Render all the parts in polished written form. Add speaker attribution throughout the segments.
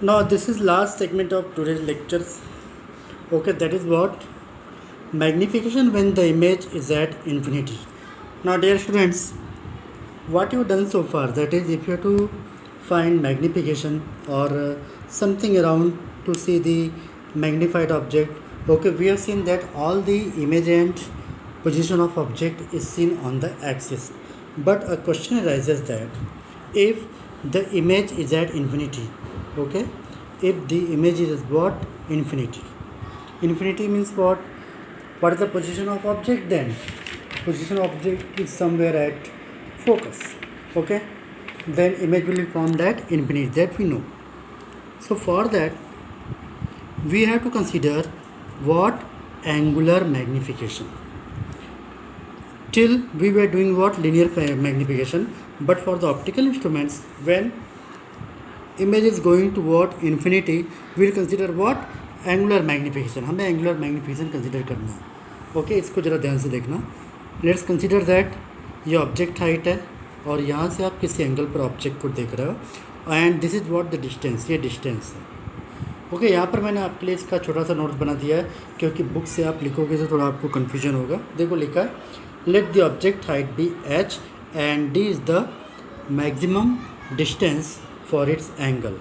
Speaker 1: Now this is last segment of today's lectures. Okay, that is what magnification when the image is at infinity. Now dear students, what you have done so far, that is if you have to find magnification or something around to see the magnified object. Okay, we have seen that all the image and position of object is seen on the axis, but a question arises that if the image is at infinity, okay, if the image is what, infinity means what is the position of object? Then position of object is somewhere at focus, okay, then image will be formed at infinity, that we know. So for that we have to consider what, angular magnification. Till we were doing what, linear magnification, but for the optical instruments when image is going to what, infinity, we will consider what, angular magnification. हमें angular magnification consider करना है. Okay, इसको ज़रा ध्यान से देखना. Let's consider that ये object height है और यहाँ से आप किसी एंगल पर ऑब्जेक्ट को देख रहे हो and this is what the distance, ये डिस्टेंस है. ओके, यहाँ पर मैंने आपके लिए इसका छोटा सा नोट्स बना दिया है क्योंकि बुक से आप लिखोगे तो थोड़ा आपको कन्फ्यूजन होगा. देखो लिखा है, let the object height be h and d is the maximum distance for its angle.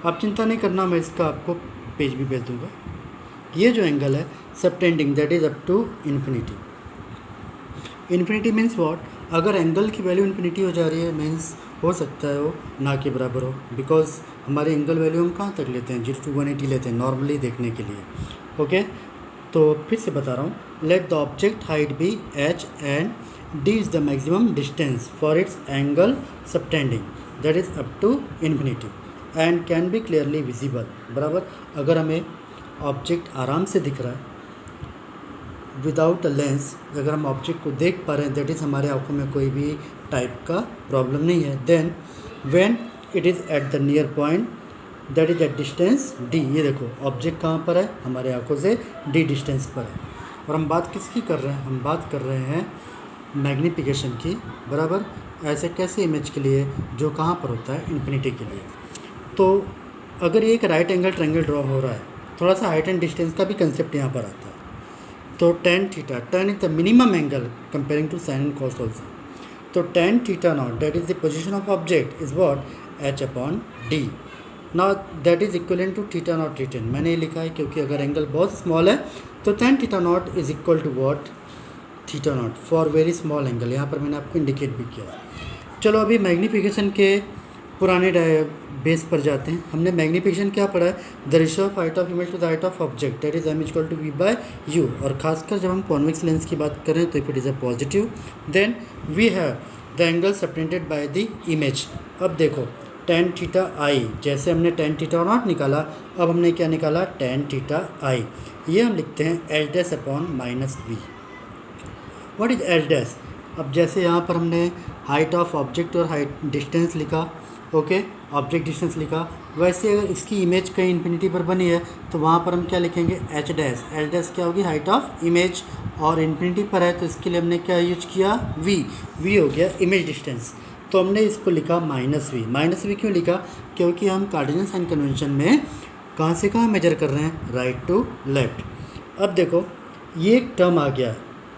Speaker 1: आप चिंता नहीं करना, मैं इसका आपको पेज भी भेज दूँगा. ये जो एंगल है subtending, that is up to infinity. Infinity means what, अगर एंगल की वैल्यू इन्फिनिटी हो जा रही है मीन्स हो सकता है वो ना के बराबर हो, बिकॉज हमारी एंगल वैल्यू हम कहाँ तक लेते हैं, 0 to 180 लेते हैं नॉर्मली देखने के लिए. ओके, तो फिर से बता रहा हूँ, let the object height be h and d is the maximum distance for its angle subtending, that is up to infinity and can be clearly visible. बराबर, अगर हमें ऑब्जेक्ट आराम से दिख रहा है विदाउट अ लेंस, अगर हम ऑब्जेक्ट को देख पा रहे हैं, दैट इज़ हमारे आंखों में कोई भी टाइप का प्रॉब्लम नहीं है. Then when it is at the near point, that is at distance d. ये देखो ऑब्जेक्ट कहाँ पर है, हमारे आंखों से d डिस्टेंस पर है. और हम बात किसकी कर रहे हैं, हम बात कर रहे हैं मैग्नीफिकेशन की. बराबर, ऐसे कैसे इमेज के लिए जो कहाँ पर होता है, इन्फिनिटी के लिए. तो अगर ये एक राइट एंगल ट्रायंगल ड्रॉ हो रहा है, थोड़ा सा हाइट एंड डिस्टेंस का भी कंसेप्ट यहाँ पर आता है. तो tan theta, tan is the minimum angle comparing to sine and cos also. तो tan theta not, that is the position of object, is what, h upon d. Now that is equivalent to theta not written. मैंने ये लिखा है क्योंकि अगर angle बहुत small है तो tan theta not is equal to what, theta not for very small angle. यहाँ पर मैंने आपको इंडिकेट भी किया है. चलो अभी मैग्नीफिकेशन के पुराने बेस पर जाते हैं. हमने मैग्नीफिकेशन क्या पढ़ा है, the ratio of height of image to the height of object, that is m equal to v by u. और खासकर जब हम कॉन्वेक्स लेंस की बात करें तो if it is a positive, then we have the angle subtended by the image. अब देखो tan थीटा आई, जैसे हमने tan थीटा नॉट निकाला, अब हमने क्या निकाला, tan थीटा आई. ये हम लिखते हैं H dash upon minus V. What is H dash? अब जैसे यहाँ पर हमने हाइट ऑफ ऑब्जेक्ट और हाइट डिस्टेंस लिखा, ओके, ऑब्जेक्ट डिस्टेंस लिखा, वैसे अगर इसकी इमेज कहीं इन्फिनिटी पर बनी है तो वहाँ पर हम क्या लिखेंगे, एच डैश. एच डैश क्या होगी, हाइट ऑफ इमेज, और इन्फिनिटी पर है तो इसके लिए हमने क्या यूज किया, वी हो गया इमेज डिस्टेंस. तो हमने इसको लिखा माइनस वी. माइनस वी क्यों लिखा, क्योंकि हम कार्डिनल साइन कन्वेंशन में कहाँ से कहाँ मेजर कर रहे हैं, राइट टू लेफ्ट. अब देखो ये एक टर्म आ गया,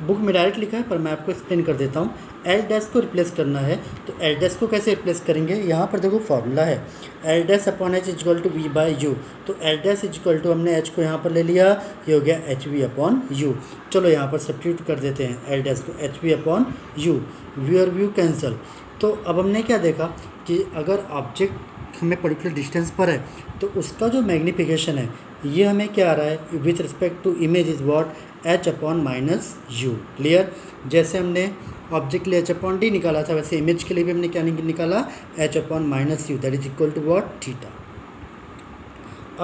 Speaker 1: बुक में डायरेक्ट लिखा है पर मैं आपको एक्सप्लेन कर देता हूँ. एच डैश को रिप्लेस करना है तो एच डैश को कैसे रिप्लेस करेंगे, यहाँ पर देखो फॉर्मूला है H dash upon H equal to V by U. तो एच डैश इक्वल टू, हमने एच को यहाँ पर ले लिया, ये हो गया एच वी अपॉन यू. चलो यहाँ पर सब्स्टिट्यूट कर देते हैं एच डैश को, H V upon U, V और व्यू कैंसिल. तो अब हमने क्या देखा कि अगर ऑब्जेक्ट हमें पर्टिकुलर डिस्टेंस पर है तो उसका जो मैग्नीफिकेशन है ये हमें क्या आ रहा है, with respect to image is what, h upon minus U. Clear, जैसे हमने ऑब्जेक्ट के लिए h अपॉन डी निकाला था वैसे इमेज के लिए भी हमने क्या निकाला, h upon minus U, that is equal to what, theta.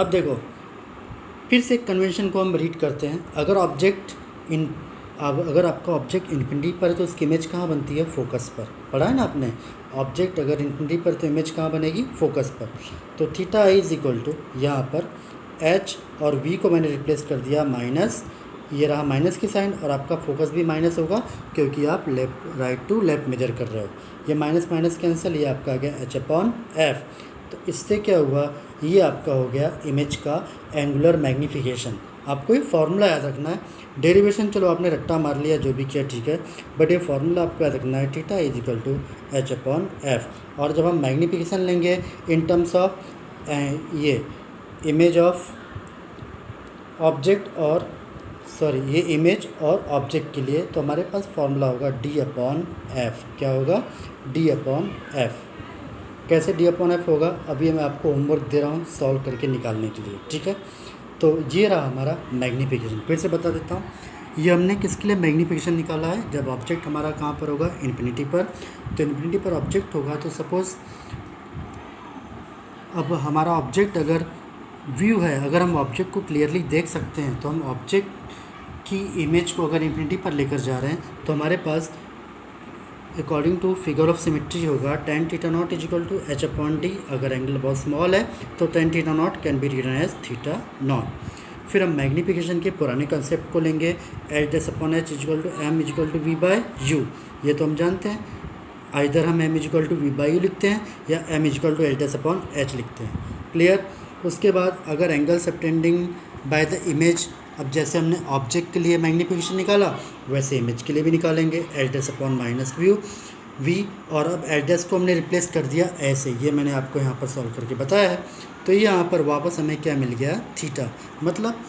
Speaker 1: अब देखो फिर से कन्वेंशन को हम रीड करते हैं. अगर अगर आपका ऑब्जेक्ट इन्फिनिटी पर है तो उसकी इमेज कहाँ बनती है, फोकस पर. पढ़ा है ना आपने, ऑब्जेक्ट अगर इन्फिनिटी पर तो इमेज कहाँ बनेगी, फोकस पर. तो theta I is equal to, यहाँ पर h और v को मैंने रिप्लेस कर दिया माइनस, ये रहा माइनस की साइन, और आपका फोकस भी माइनस होगा क्योंकि आप left, right to left measure कर रहे हो. ये माइनस माइनस कैंसिल, ये आपका आ गया h अपॉन एफ. तो इससे क्या हुआ, ये आपका हो गया इमेज का एंगुलर मैग्नीफिकेशन। आपको ये फार्मूला याद रखना है, डेरिवेशन चलो आपने रट्टा मार लिया जो भी किया ठीक है, बट ये फार्मूला आपको याद रखना है, theta is equal to H upon F. और जब हम मैग्नीफिकेशन लेंगे इन टर्म्स ऑफ ये इमेज ऑफ ऑब्जेक्ट और ये इमेज और ऑब्जेक्ट के लिए, तो हमारे पास फार्मूला होगा डी अपॉन एफ। क्या होगा, डी अपॉन एफ। कैसे डी अपॉन एफ होगा, अभी मैं आपको होमवर्क दे रहा हूँ सॉल्व करके निकालने के लिए, ठीक है। तो ये रहा हमारा मैग्नीफिकेशन। फिर से बता देता हूँ, ये हमने किसके लिए मैग्नीफिकेशन निकाला है, जब ऑब्जेक्ट हमारा कहाँ पर होगा, इन्फिनिटी पर। तो इन्फिनिटी पर ऑब्जेक्ट होगा, तो सपोज़ अब हमारा ऑब्जेक्ट अगर व्यू है, अगर हम ऑब्जेक्ट को क्लियरली देख सकते हैं, तो हम ऑब्जेक्ट की इमेज को अगर इन्फिनिटी पर लेकर जा रहे हैं, तो हमारे पास according to figure of symmetry होगा tan theta not is equal to H upon D. अगर एंगल बहुत स्मॉल है तो tan theta naught can be written as theta naught. फिर हम मैग्नीफिकेशन के पुराने कंसेप्ट को लेंगे, H dash upon H is equal to M is equal to V by U. ये तो हम जानते हैं, आइधर हम M is equal to V by you लिखते हैं या M is equal to H dash upon H लिखते हैं। क्लियर। उसके बाद अगर angle subtending by the image, अब जैसे हमने ऑब्जेक्ट के लिए मैग्नीफिकेशन निकाला वैसे इमेज के लिए भी निकालेंगे, H dash upon minus U V. और अब एच डैश को हमने रिप्लेस कर दिया ऐसे, ये मैंने आपको यहाँ पर सॉल्व करके बताया है। तो यहाँ पर वापस हमें क्या मिल गया, थीटा। मतलब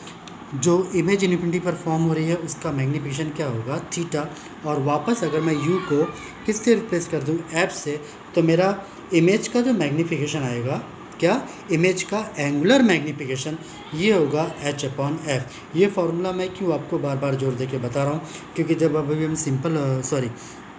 Speaker 1: जो इमेज इन्फिनिटी पर फॉर्म हो रही है उसका मैग्नीफिकेशन क्या होगा, थीटा। और वापस अगर मैं यू को किससे रिप्लेस कर दूँ, एफ से, तो मेरा इमेज का जो मैग्नीफिकेशन आएगा, क्या, इमेज का एंगुलर मैग्नीफिकेशन, ये होगा एच अपॉन एफ। ये फार्मूला मैं क्यों आपको बार बार जोर दे के बता रहा हूँ, क्योंकि जब अभी हम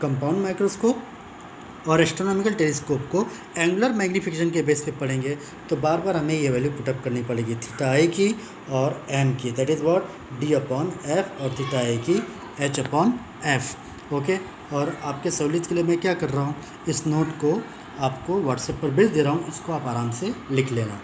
Speaker 1: कंपाउंड माइक्रोस्कोप और एस्ट्रोनॉमिकल टेलीस्कोप को एंगुलर मैग्नीफिकेशन के बेस पे पढ़ेंगे तो बार बार हमें ये वैल्यू पुटअप करनी पड़ेगी, थीटा आई की और एम की, that is what, D upon F, और थीटा आई की एच अपॉन एफ। ओके। और आपके सहूलियत के लिए मैं क्या कर रहा हूँ, इस नोट को आपको व्हाट्सएप पर भेज दे रहा हूँ, इसको आप आराम से लिख लेना।